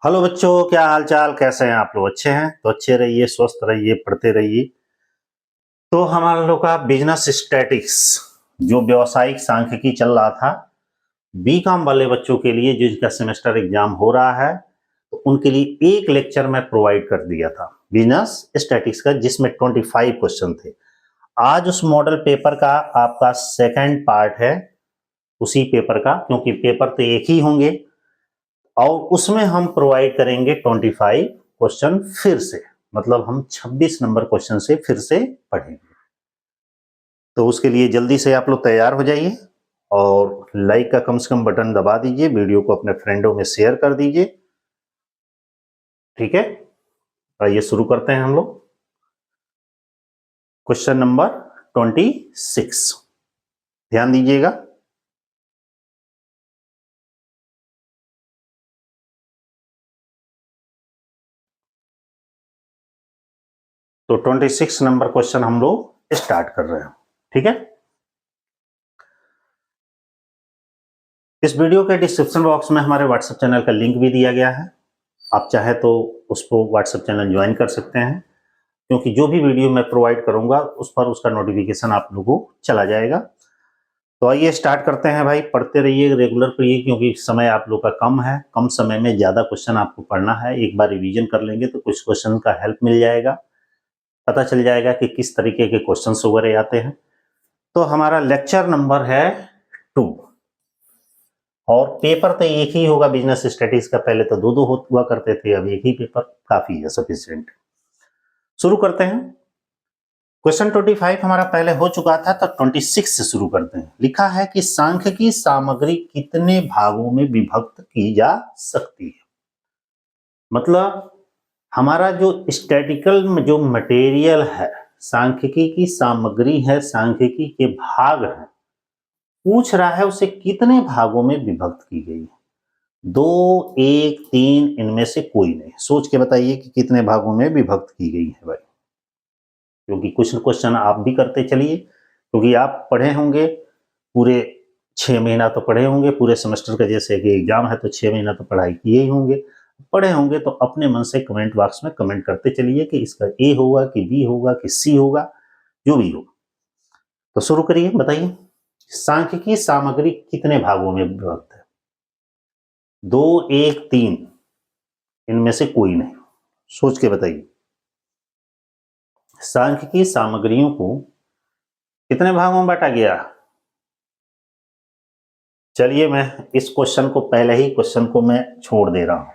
Hello बच्चों, क्या हाल चाल, कैसे हैं आप लोग? अच्छे हैं तो अच्छे रहिए, स्वस्थ रहिए, पढ़ते रहिए। तो हमारा लोग का बिजनेस स्टैटिक्स जो व्यावसायिक सांख्यिकी चल रहा था, बीकॉम वाले बच्चों के लिए जिनका सेमेस्टर एग्जाम हो रहा है, तो उनके लिए एक लेक्चर मैं प्रोवाइड कर दिया था बिजनेस स्टैटिक्स का, जिसमें 25 क्वेश्चन थे। आज उस मॉडल पेपर का आपका सेकंड पार्ट है उसी पेपर का, क्योंकि पेपर तो एक ही होंगे और उसमें हम प्रोवाइड करेंगे 25 क्वेश्चन फिर से, मतलब हम 26 नंबर क्वेश्चन से फिर से पढ़ेंगे। तो उसके लिए जल्दी से आप लोग तैयार हो जाइए और लाइक का कम से कम बटन दबा दीजिए, वीडियो को अपने फ्रेंडों में शेयर कर दीजिए। ठीक है, आइए शुरू करते हैं हम लोग। क्वेश्चन नंबर 26, ध्यान दीजिएगा। तो 26 नंबर क्वेश्चन हम लोग स्टार्ट कर रहे हैं। ठीक है, इस वीडियो के डिस्क्रिप्शन बॉक्स में हमारे व्हाट्सएप चैनल का लिंक भी दिया गया है। आप चाहे तो उसको व्हाट्सएप चैनल ज्वाइन कर सकते हैं, क्योंकि जो भी वीडियो मैं प्रोवाइड करूंगा उस पर उसका नोटिफिकेशन आप लोगों को चला जाएगा। तो आइए स्टार्ट करते हैं भाई, पढ़ते रहिए, रेगुलर पढ़िए, क्योंकि समय आप लोग का कम है, कम समय में ज़्यादा क्वेश्चन आपको पढ़ना है। एक बार रिवीजन कर लेंगे तो कुछ क्वेश्चन का हेल्प मिल जाएगा, पता चल जाएगा कि किस तरीके के क्वेश्चन वगैरह आते हैं। तो हमारा लेक्चर नंबर है 2 और पेपर तो एक ही होगा बिजनेस स्टैटिक्स का। पहले तो दो दो हुआ करते थे, अब एक ही पेपर काफी है, सफिशिएंट। शुरू करते हैं। क्वेश्चन 25 हमारा पहले हो चुका था, तो 26 से शुरू करते हैं। लिखा है कि सांख्यिकी सामग्री कितने भागों में विभक्त की जा सकती है। मतलब हमारा जो स्टैटिकल जो मटेरियल है, सांख्यिकी की सामग्री है, सांख्यिकी के भाग हैं, पूछ रहा है उसे कितने भागों में विभक्त की गई है। 2, 1, 3, इनमें से कोई नहीं। सोच के बताइए कि कितने भागों में विभक्त की गई है भाई, क्योंकि कुछ क्वेश्चन आप भी करते चलिए, क्योंकि आप पढ़े होंगे पूरे 6 महीना तो पढ़े होंगे पूरे सेमेस्टर का, जैसे कि एग्जाम है तो 6 महीना तो पढ़ाई किए ही होंगे, पढ़े होंगे। तो अपने मन से कमेंट बॉक्स में कमेंट करते चलिए कि इसका ए होगा कि बी होगा कि सी होगा, जो भी हो। तो शुरू करिए, बताइए सांख्यिकी सामग्री कितने भागों में विभक्त है। 2, 1, 3, इनमें से कोई नहीं। सोच के बताइए सांख्यिकी सामग्रियों को कितने भागों में बांटा गया। चलिए मैं इस क्वेश्चन को, पहले ही क्वेश्चन को मैं छोड़ दे रहा हूं।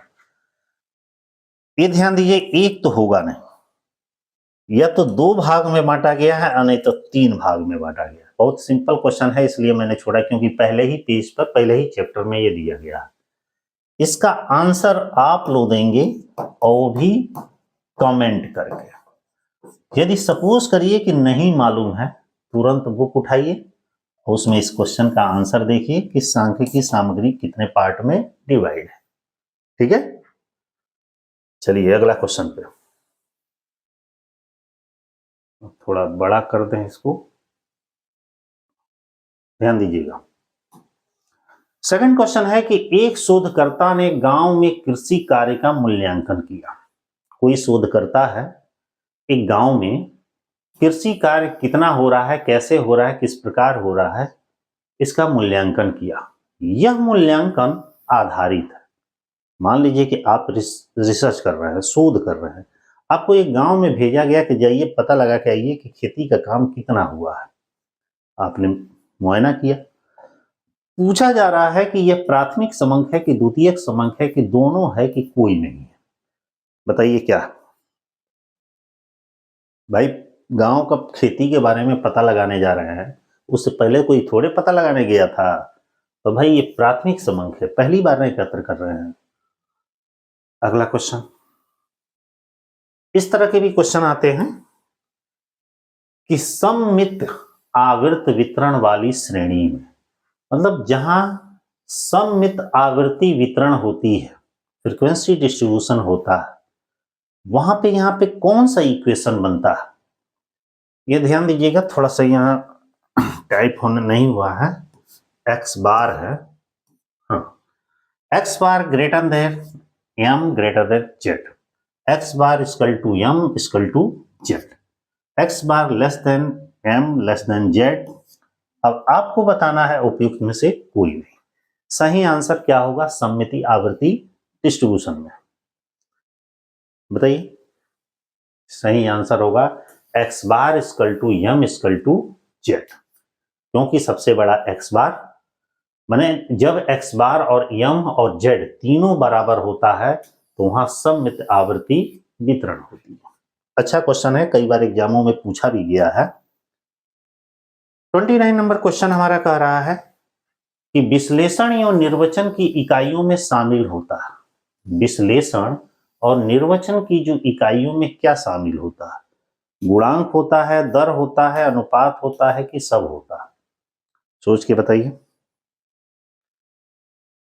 ये ध्यान दीजिए, एक तो होगा नहीं, या तो 2 भाग में बांटा गया है और नहीं तो 3 भाग में बांटा गया। बहुत सिंपल क्वेश्चन है, इसलिए मैंने छोड़ा, क्योंकि पहले ही पेज पर, पहले ही चैप्टर में ये दिया गया है। इसका आंसर आप लोग देंगे और भी कमेंट करके। यदि सपोज करिए कि नहीं मालूम है, तुरंत बुक उठाइए, उसमें इस क्वेश्चन का आंसर देखिए कि सांख्यिकी सामग्री कितने पार्ट में डिवाइड है। ठीक है, चलिए अगला क्वेश्चन पे। थोड़ा बड़ा कर दें इसको, ध्यान दीजिएगा। सेकंड क्वेश्चन है कि एक शोधकर्ता ने गांव में कृषि कार्य का मूल्यांकन किया। कोई शोधकर्ता है, एक गांव में कृषि कार्य कितना हो रहा है, कैसे हो रहा है, किस प्रकार हो रहा है, इसका मूल्यांकन किया। यह मूल्यांकन आधारित है। मान लीजिए कि आप रिसर्च कर रहे हैं, शोध कर रहे हैं, आपको एक गांव में भेजा गया कि जाइए पता लगा के आइए कि खेती का काम कितना हुआ है। आपने मुआयना किया, पूछा जा रहा है कि यह प्राथमिक समंक है कि द्वितीयक समंक है कि दोनों है कि कोई नहीं है। बताइए क्या भाई, गांव का खेती के बारे में पता लगाने जा रहे हैं, उससे पहले कोई थोड़े पता लगाने गया था। तो भाई ये प्राथमिक समंक है, पहली बार एकत्र कर रहे हैं। अगला क्वेश्चन, इस तरह के भी क्वेश्चन आते हैं कि सममित आवृत्त वितरण वाली श्रेणी में, मतलब जहां सममित आवृत्ति वितरण होती है, फ्रीक्वेंसी डिस्ट्रीब्यूशन होता है, वहां पे यहां पे कौन सा इक्वेशन बनता है। ये ध्यान दीजिएगा, थोड़ा सा यहाँ टाइप होने नहीं हुआ है, एक्स बार है, हाँ, x bar greater than m greater than z, x bar equal to m equal to z, x bar less than m less than z। अब आपको बताना है उपयुक्त में से कोई नहीं। सही आंसर क्या होगा सममिति आवर्ती डिस्ट्रीब्यूशन में? बताइए। सही आंसर होगा x bar equal to m equal to z, क्योंकि सबसे बड़ा x बार, माने जब x बार और m और z तीनों बराबर होता है तो वहां सममित आवर्ती वितरण होती है। अच्छा क्वेश्चन है, कई बार एग्जामों में पूछा भी गया है। 29 नंबर क्वेश्चन हमारा कह रहा है कि विश्लेषण और निर्वचन की इकाइयों में शामिल होता है। विश्लेषण और निर्वचन की जो इकाइयों में क्या शामिल होता है? गुणांक होता है, दर होता है, अनुपात होता है कि सब होता है? सोच के बताइए।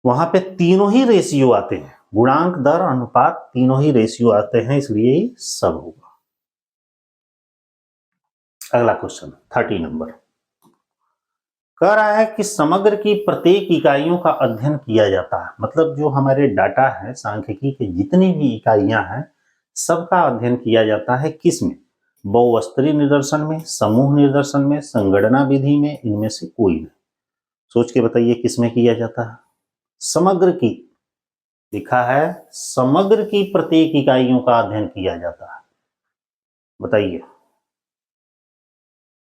वहां पे तीनों ही रेशियो आते हैं, गुणांक, दर, अनुपात, तीनों ही रेशियो आते हैं, इसलिए ही सब होगा। अगला क्वेश्चन 30 नंबर कह रहा है कि समग्र की प्रत्येक इकाइयों का अध्ययन किया जाता है। मतलब जो हमारे डाटा है सांख्यिकी के जितनी भी इकाइयां हैं सबका अध्ययन किया जाता है किसमें? बहुस्तरीय निदर्शन में, समूह निदर्शन में, संगणना विधि में, इनमें से कोई नहीं। सोच के बताइए किसमें किया जाता है? समग्र की, लिखा है समग्र की प्रत्येक इकाइयों का अध्ययन किया जाता है। बताइए।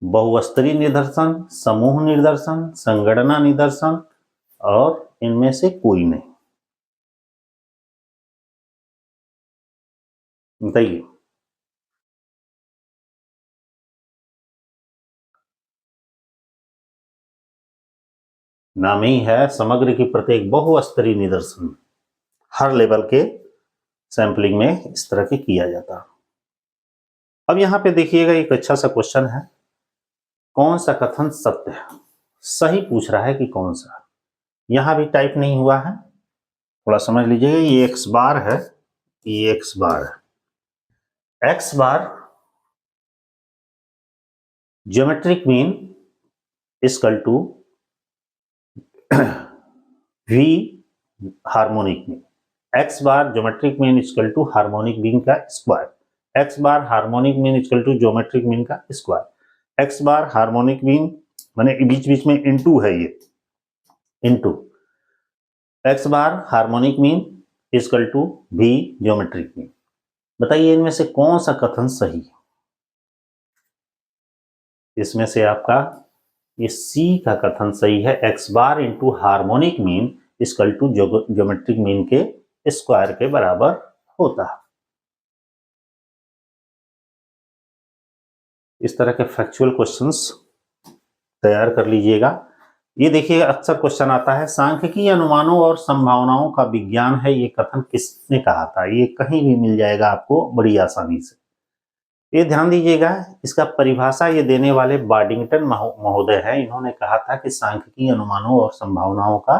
बहुस्तरीय निदर्शन, समूह निदर्शन, संगणना निदर्शन और इनमें से कोई नहीं। बताइए। नाम ही है समग्र की प्रत्येक बहुस्तरीय निदर्शन, हर लेवल के सैंपलिंग में इस तरह के किया जाता है। अब यहां पे देखिएगा एक अच्छा सा क्वेश्चन है, कौन सा कथन सत्य है? सही पूछ रहा है कि कौन सा। यहां भी टाइप नहीं हुआ है, थोड़ा समझ लीजिएगा। ये एक्स बार है, ये एक्स बार है। X bar geometric mean equal to we harmonic mean. X bar geometric mean equal to harmonic mean का square. X bar harmonic mean equal to geometric mean का square. X bar harmonic mean माने बीच बीच में into है, ये into X bar harmonic mean equal to भी geometric mean. बताइए इनमें से कौन सा कथन सही है? इसमें से आपका ये सी का कथन सही है, x bar into harmonic mean equal to geometric mean के स्क्वायर के बराबर होता है। इस तरह के फैक्चुअल क्वेश्चंस तैयार कर लीजिएगा। ये देखिए अक्सर क्वेश्चन आता है, सांख्यिकी अनुमानों और संभावनाओं का विज्ञान है, ये कथन किसने कहा था? ये कहीं भी मिल जाएगा आपको बड़ी आसानी से। ये ध्यान दीजिएगा, इसका परिभाषा ये देने वाले बार्डिंगटन महोदय हैं। इन्होंने कहा था कि सांख्यिकी अनुमानों और संभावनाओं का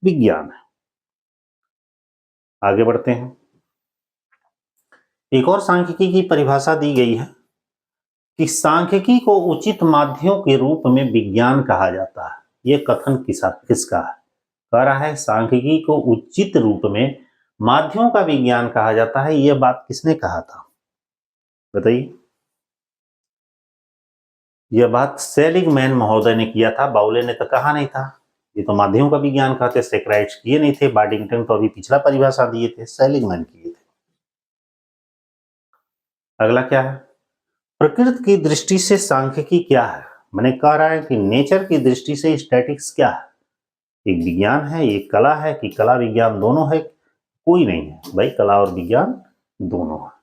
विज्ञान है। आगे बढ़ते हैं। एक और सांख्यिकी की परिभाषा दी गई है कि सांख्यिकी को उचित माध्यमों के रूप में विज्ञान कहा जाता है। यह कथन किसका है? कह रहा है सांख्यिकी को उचित रूप में माध्यमों का विज्ञान कहा जाता है। यह बात किसने कहा था? बताइए। यह बात सेलिगमैन महोदय ने किया था, बाउले ने तो कहा नहीं था। ये तो माध्यमों का विज्ञान कहते, सेक्राइट्स किए नहीं थे, बार्डिंगटन तो अभी पिछला परिभाषा दिए थे, सेलिगमैन किए थे। अगला क्या है? प्रकृति की दृष्टि से सांख्यिकी क्या है? मैंने कह रहा है कि नेचर की दृष्टि से स्टैटिक्स क्या है? एक विज्ञान है, एक कला है कि कला विज्ञान दोनों है? कोई नहीं है भाई, कला और विज्ञान दोनों है।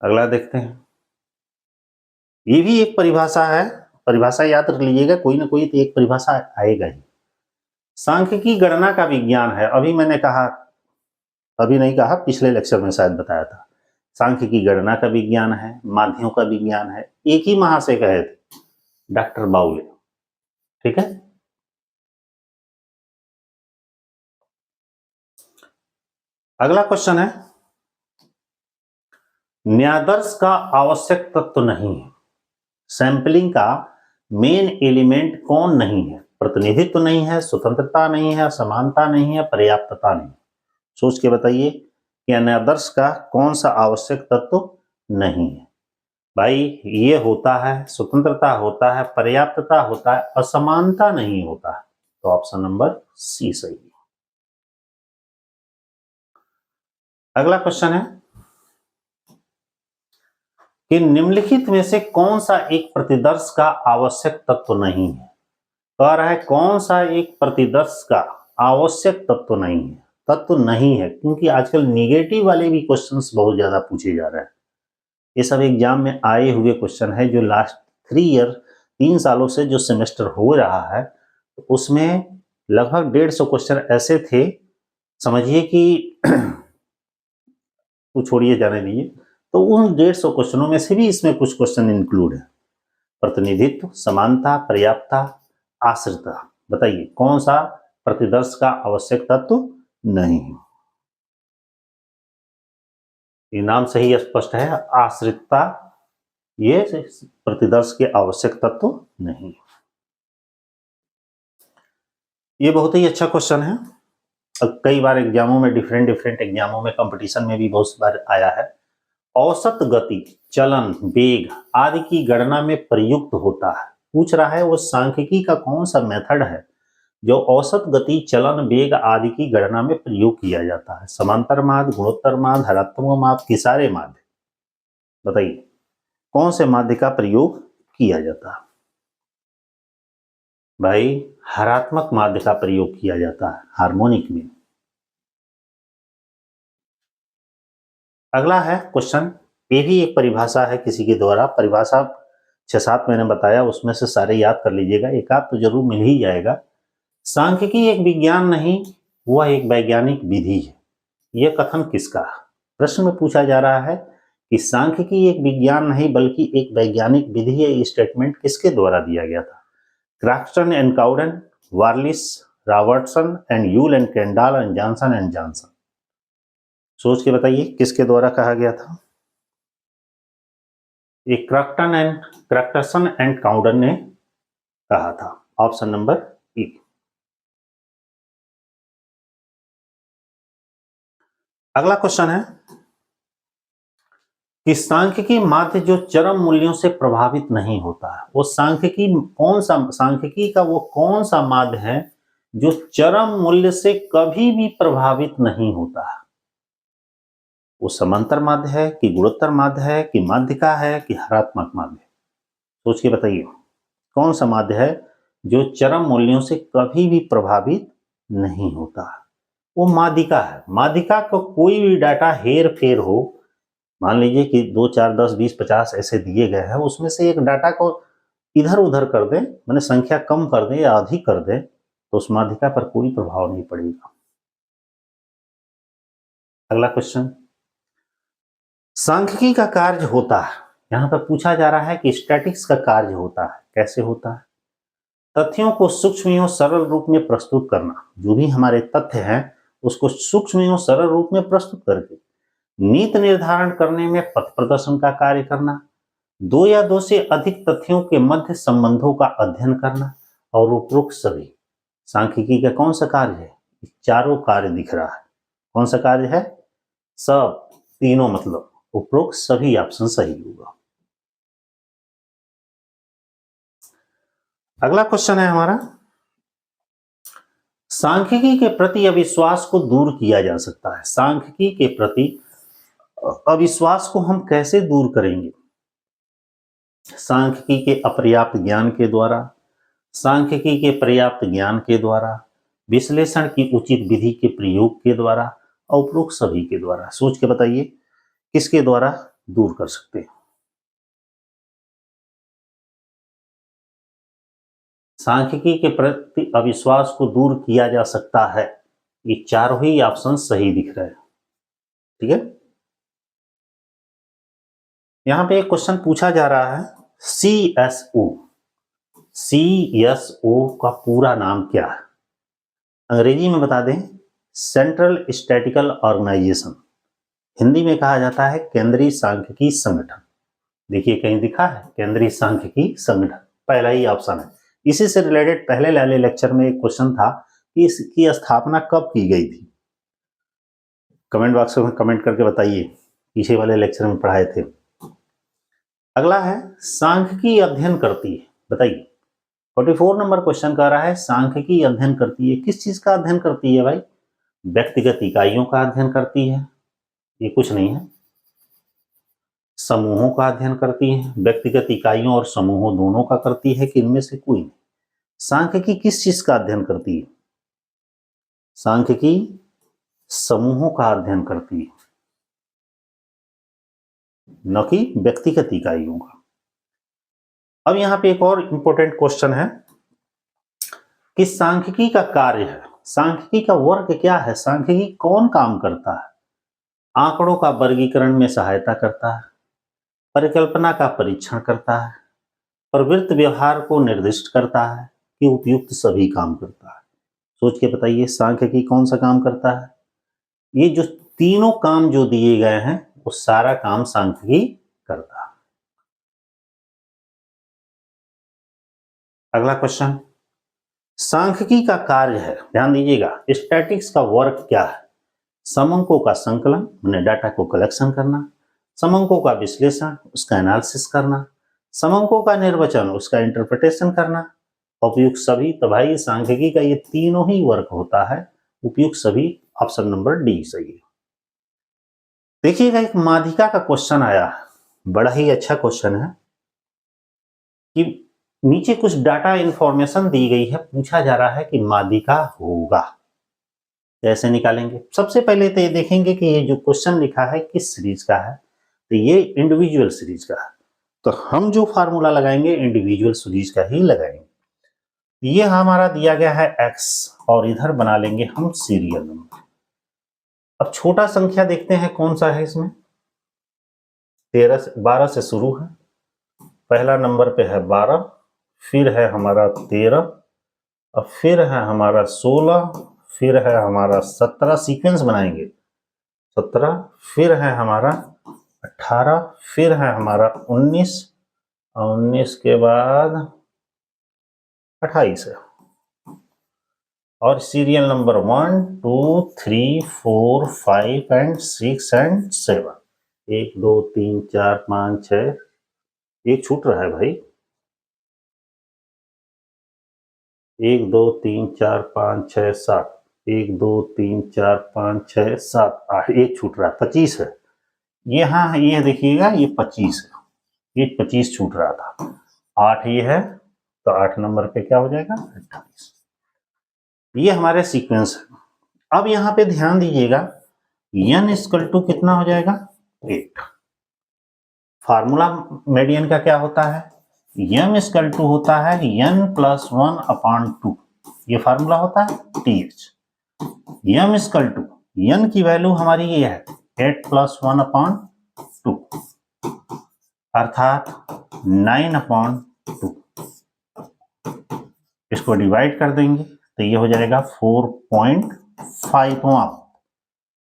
अगला देखते हैं। ये भी एक परिभाषा है, परिभाषा याद रख लीजिएगा, कोई ना कोई तो एक परिभाषा आएगा ही। सांख्यिकी गणना का विज्ञान है। अभी मैंने कहा, अभी नहीं कहा, पिछले लेक्चर में शायद बताया था। सांख्यिकी गणना का विज्ञान है, माध्यमों का विज्ञान है। एक ही महाशय कहे थे, डॉक्टर बाउले। ठीक है। अगला क्वेश्चन है, न्यायादर्श का आवश्यक तत्व नहीं है। सैंपलिंग का मेन एलिमेंट कौन नहीं है? प्रतिनिधित्व नहीं है, स्वतंत्रता नहीं है, समानता नहीं है, पर्याप्तता नहीं। सोच के बताइए कि अन्य आदर्श का कौन सा आवश्यक तत्व नहीं है। भाई ये होता है, स्वतंत्रता होता है, पर्याप्तता होता है, असमानता नहीं होता है। तो ऑप्शन नंबर सी सही है। अगला क्वेश्चन है कि निम्नलिखित में से कौन सा एक प्रतिदर्श का आवश्यक तत्व नहीं है। कह रहा है कौन सा एक प्रतिदर्श का आवश्यक तत्व नहीं है। तत्व नहीं है क्योंकि आजकल निगेटिव वाले भी क्वेश्चंस बहुत ज्यादा पूछे जा रहे हैं। ये सब एग्जाम में आए हुए क्वेश्चन है जो लास्ट 3 सालों से जो सेमेस्टर हो रहा है उसमें लगभग 150 क्वेश्चन ऐसे थे, समझिए कि तो छोड़िए, जाने दीजिए। तो उन 150 क्वेश्चनों में से भी इसमें कुछ क्वेश्चन इंक्लूड है। प्रतिनिधित्व, समानता, पर्याप्तता, आश्रितता। बताइए कौन सा प्रतिदर्श का आवश्यक तत्व नहीं है। ये नाम से ही स्पष्ट है, आश्रितता ये प्रतिदर्श के आवश्यक तत्व नहीं। ये बहुत ही अच्छा क्वेश्चन है। कई बार एग्जामों में डिफरेंट एग्जामों में कंपटीशन में भी बहुत बार आया है। औसत गति, चलन, वेग आदि की गणना में प्रयुक्त होता है। पूछ रहा है वो सांख्यिकी का कौन सा मेथड है जो औसत गति, चलन, वेग आदि की गणना में प्रयोग किया जाता है। समांतर माध्य, गुणोत्तर माध्य, हरात्मक माध्य, किसारे माध्य। बताइए कौन से माध्य का प्रयोग किया जाता है। भाई हरात्मक माध्य का प्रयोग किया जाता है हार्मोनिक में। अगला है क्वेश्चन, ये भी एक परिभाषा है किसी के द्वारा। परिभाषा 6-7 मैंने बताया, उसमें से सारे याद कर लीजिएगा, एक आध तो जरूर मिल ही जाएगा। सांख्यिकी एक विज्ञान नहीं, वह एक वैज्ञानिक विधि है। यह कथन किसका? प्रश्न में पूछा जा रहा है कि सांख्यिकी एक विज्ञान नहीं बल्कि एक वैज्ञानिक विधि है। ये स्टेटमेंट किसके द्वारा दिया गया था? Crofton and Cowden, Wallis, Robertson and Yule and Kendall and Johnson. सोच के बताइए किसके द्वारा कहा गया था? ये क्रैक्टसन एंड काउडन ने कहा था। ऑप्शन नंबर ई। अगला क्वेश्चन है कि सांख्यिकी माध्य जो चरम मूल्यों से प्रभावित नहीं होता है, वो सांख्यिकी का वो कौन सा माध्य है जो चरम मूल्य से कभी भी प्रभावित नहीं होता है? वो समांतर माध्य है कि गुणोत्तर माध्य है कि माध्यिका है कि हरात्मक माध्य? सोच के बताइए कौन सा माध्य है जो चरम मूल्यों से कभी भी प्रभावित नहीं होता? वो माध्यिका है। माध्यिका को कोई भी डाटा हेर फेर हो, मान लीजिए कि 2, 4, 10, 20, 50 ऐसे दिए गए हैं, उसमें से एक डाटा को इधर उधर कर दें, मैंने संख्या कम कर दें या अधिक कर दें, तो उस माध्यिका पर कोई प्रभाव नहीं पड़ेगा। अगला क्वेश्चन, सांख्यिकी का कार्य होता है, यहां पर पूछा जा रहा है कि स्टैटिक्स का कार्य होता है। कैसे होता है? तथ्यों को सूक्ष्म एवं सरल रूप में प्रस्तुत करना। जो भी हमारे तथ्य हैं उसको सूक्ष्म एवं सरल रूप में प्रस्तुत करके नीति निर्धारण करने में पथ प्रदर्शन का कार्य करना, 2 या 2 से अधिक तथ्यों के मध्य संबंधों का अध्ययन करना, और उपरोक्त सभी सांख्यिकी का कौन सा कार्य है? चारों कार्य दिख रहा है। कौन सा कार्य है? सब तीनों, मतलब उपरोक्त सभी ऑप्शन सही होगा। अगला क्वेश्चन है हमारा, सांख्यिकी के प्रति अविश्वास को दूर किया जा सकता है। सांख्यिकी के प्रति अविश्वास को हम कैसे दूर करेंगे? सांख्यिकी के अपर्याप्त ज्ञान के द्वारा, सांख्यिकी के पर्याप्त ज्ञान के द्वारा, विश्लेषण की उचित विधि के प्रयोग के द्वारा, और उपरोक्त सभी के द्वारा। सोच के बताइए किसके द्वारा दूर कर सकते हैं? सांख्यिकी के प्रति अविश्वास को दूर किया जा सकता है। ये चारों ही ऑप्शन सही दिख रहे हैं। ठीक है, यहां पे एक क्वेश्चन पूछा जा रहा है, CSO का पूरा नाम क्या है? अंग्रेजी में बता दें, सेंट्रल स्टैटिकल ऑर्गेनाइजेशन। हिंदी में कहा जाता है केंद्रीय सांख्यिकी संगठन। देखिए कहीं दिखा है केंद्रीय सांख्यिकी संगठन? पहला ही ऑप्शन है, इसी से रिलेटेड पहले वाले लेक्चर में एक क्वेश्चन था कि इसकी स्थापना कब की गई थी। कमेंट बॉक्स में कमेंट करके बताइए, पीछे वाले लेक्चर में पढ़ाए थे। अगला है सांख्यिकी अध्ययन करती है, बताइए। 44 नंबर क्वेश्चन कह रहा है सांख्यिकी अध्ययन करती है। किस चीज का अध्ययन करती है भाई? व्यक्तिगत इकाइयों का अध्ययन करती है, ये कुछ नहीं है। समूहों का अध्ययन करती है, व्यक्तिगत इकाइयों और समूहों दोनों का करती है कि इनमें से कोई नहीं? सांख्यिकी किस चीज का अध्ययन करती है? सांख्यिकी समूहों का अध्ययन करती है, न कि व्यक्तिगत इकाइयों का। अब यहां पे एक और इंपॉर्टेंट क्वेश्चन है कि सांख्यिकी का कार्य है, सांख्यिकी का वर्क क्या है, सांख्यिकी कौन काम करता है? आंकड़ों का वर्गीकरण में सहायता करता है, परिकल्पना का परीक्षण करता है, प्रवृत्त व्यवहार को निर्दिष्ट करता है कि उपयुक्त सभी काम करता है? सोच के बताइए सांख्यिकी कौन सा काम करता है? ये जो तीनों काम जो दिए गए हैं वो सारा काम सांख्यिकी करता है। अगला क्वेश्चन, सांख्यिकी का कार्य है, ध्यान दीजिएगा, स्टैटिक्स का वर्क क्या है? समंकों का संकलन, उन्हें डाटा को कलेक्शन करना, समंकों का विश्लेषण, उसका एनालिसिस करना, समंकों का निर्वचन, उसका इंटरप्रिटेशन करना, उपयुक्त सभी। तो भाई सांख्यिकी का ये तीनों ही वर्क होता है, उपयुक्त सभी ऑप्शन नंबर डी सही है। देखिएगा एक माध्यिका का क्वेश्चन आया, बड़ा ही अच्छा क्वेश्चन है कि नीचे कुछ डाटा इंफॉर्मेशन दी गई है, पूछा जा रहा है कि माध्यिका होगा, कैसे निकालेंगे? सबसे पहले तो ये देखेंगे कि ये जो क्वेश्चन लिखा है किस सीरीज का है, तो ये इंडिविजुअल सीरीज का है, तो हम जो फार्मूला लगाएंगे इंडिविजुअल सीरीज का ही लगाएंगे। ये हमारा दिया गया है x और इधर बना लेंगे हम सीरियल नंबर। अब छोटा संख्या देखते हैं कौन सा है इसमें, 12 से शुरू है, पहला नंबर पे है 12, फिर है हमारा 13, और फिर है हमारा 16, फिर है हमारा 17, सीक्वेंस बनाएंगे 17, फिर है हमारा 18, फिर है हमारा 19, और 19 के बाद 28 है, और सीरियल नंबर 1 2 3 4 5 एंड 6 एंड 7, 1 2 3 4 5 6, एक छूट रहा है भाई, 1 2 3 4 5 6 7, 1 2 3 4 5 6 7 8, एक छूट रहा है, 25 है। ये हाँ ये देखिएगा ये 25 है, ये 25 छूट रहा था, 8 ये है, तो 8 नंबर पे क्या हो जाएगा 28। ये हमारे सीक्वेंस है। अब यहां पे ध्यान दीजिएगा n इक्वल टू कितना हो जाएगा 8। फार्मूला मीडियन का क्या होता है, m इक्वल टू होता है n प्लस 1 अपॉन 2, ये फार्मूला होता है th। m equal to n की वैल्यू हमारी ये है 8 प्लस 1 अपॉन 2, अर्थात 9 अपॉन 2। इसको डिवाइड कर देंगे तो ये हो जाएगा 4.5।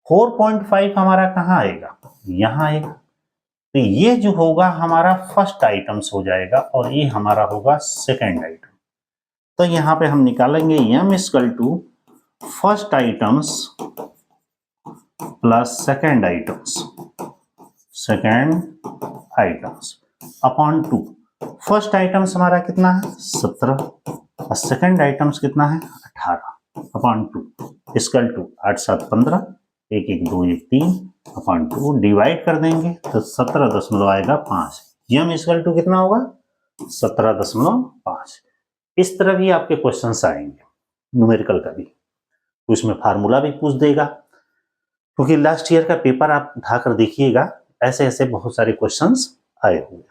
4.5 हमारा कहाँ आएगा, यहाँ आएगा, तो ये जो होगा हमारा फर्स्ट आइटम्स हो जाएगा और ये हमारा होगा सेकेंड आइटम। तो यहाँ पे हम निकालेंगे m equal to first items plus second items upon 2। First items हमारा कितना है 17 और सेकेंड आइटम्स कितना है 18 upon 2 equal to 8 7 15, 1 1 2 1 3 upon 2, divide कर देंगे तो 17.5 m इक्वल टू कितना होगा 17.5। इस तरह भी आपके क्वेश्चंस आएंगे, न्यूमेरिकल का भी, उसमें फार्मूला भी पूछ देगा, क्योंकि लास्ट ईयर का पेपर आप उठाकर देखिएगा, ऐसे ऐसे बहुत सारे क्वेश्चंस आए हुए।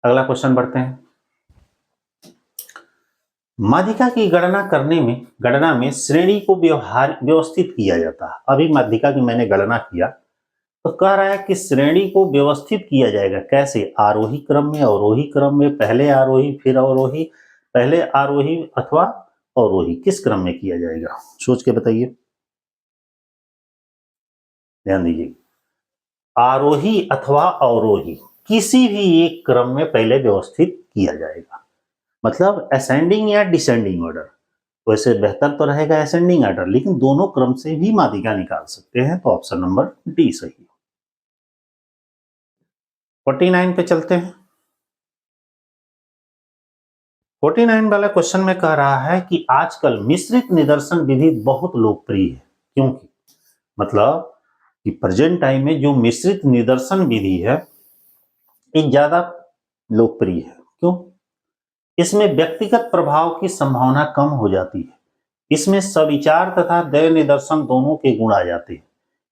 अगला क्वेश्चन बढ़ते हैं। माध्यिका की गणना में श्रेणी को व्यवस्थित किया जाता है। अभी माध्यिका की मैंने गणना किया तो कह रहा है कि श्रेणी को व्यवस्थित किया जाएगा, कैसे? आरोही क्रम में, अवरोही क्रम में, पहले आरोही फिर अवरोही, पहले आरोही अथवा अवरोही, किस क्रम में किया जाएगा? सोच के बताइए, ध्यान दीजिए, आरोही अथवा अवरोही, किसी भी एक क्रम में पहले व्यवस्थित किया जाएगा। मतलब असेंडिंग या डिसेंडिंग ऑर्डर। वैसे बेहतर तो रहेगा असेंडिंग ऑर्डर, लेकिन दोनों क्रम से भी माध्यिका निकाल सकते हैं, तो ऑप्शन नंबर डी सही है। 49 पे चलते हैं। 49 वाला क्वेश्चन में कह रहा है कि आजकल मिश्रित निदर्शन विधि बहुत लोकप्रिय है, क्योंकि मतलब कि प्रेजेंट टाइम में जो मिश्रित निदर्शन विधि है ये ज्यादा लोकप्रिय है। क्यों? इसमें व्यक्तिगत प्रभाव की संभावना कम हो जाती है, इसमें सविचार तथा दय निदर्शन दोनों के गुण आ जाते हैं,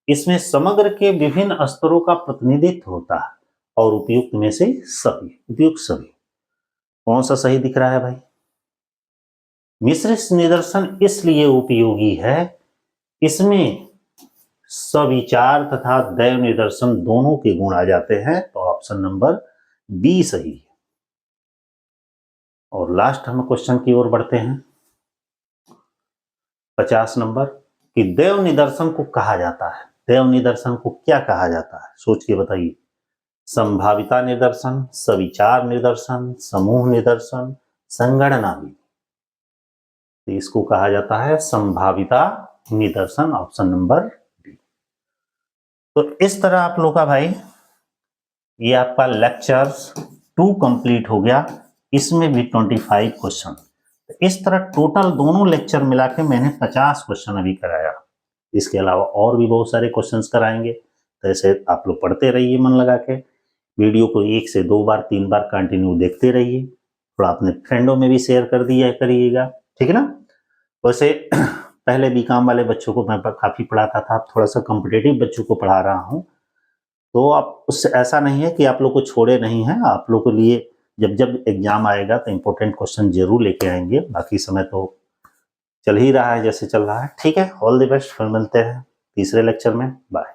इसमें समग्र के विभिन्न स्तरों का प्रतिनिधित्व होता है, और उपयुक्त में से सभी, उपयुक्त सभी। कौन सा सही दिख रहा है भाई? मिश्रित निदर्शन इसलिए उपयोगी है, इसमें सविचार तथा दय निदर्शन दोनों के गुण आ जाते हैं, तो ऑप्शन नंबर बी सही है। और लास्ट हम क्वेश्चन की ओर बढ़ते हैं, 50 नंबर, कि देव निदर्शन को कहा जाता है। देव निदर्शन को क्या कहा जाता है? सोच के बताइए। संभाविता निदर्शन, सविचार निदर्शन, समूह निदर्शन, संगणना विधि। तो इसको कहा जाता है संभाविता निदर्शन, ऑप्शन नंबर डी। तो इस तरह आप लोग का भाई ये आपका लेक्चर 2 कंप्लीट हो गया, इसमें भी 25 क्वेश्चन। इस तरह टोटल दोनों लेक्चर मिला के मैंने 50 क्वेश्चन अभी कराया। इसके अलावा और भी बहुत सारे क्वेश्चंस कराएंगे, तो ऐसे आप लोग पढ़ते रहिए मन लगा के। वीडियो को 1 से 2 बार 3 बार कंटिन्यू देखते रहिए, थोड़ा अपने फ्रेंडों में भी शेयर कर दिया करिएगा, ठीक है ना। वैसे पहले बीकॉम वाले बच्चों को मैं काफ़ी पढ़ाता था, अब थोड़ा सा कॉम्पिटेटिव बच्चों को पढ़ा रहा हूँ, तो आप उससे ऐसा नहीं है कि आप लोग को छोड़े नहीं हैं, आप लोग के लिए जब जब एग्जाम आएगा तो इम्पोर्टेंट क्वेश्चन जरूर लेके आएंगे। बाकी समय तो चल ही रहा है जैसे चल रहा है, ठीक है। ऑल द बेस्ट, फिर मिलते हैं तीसरे लेक्चर में, बाय।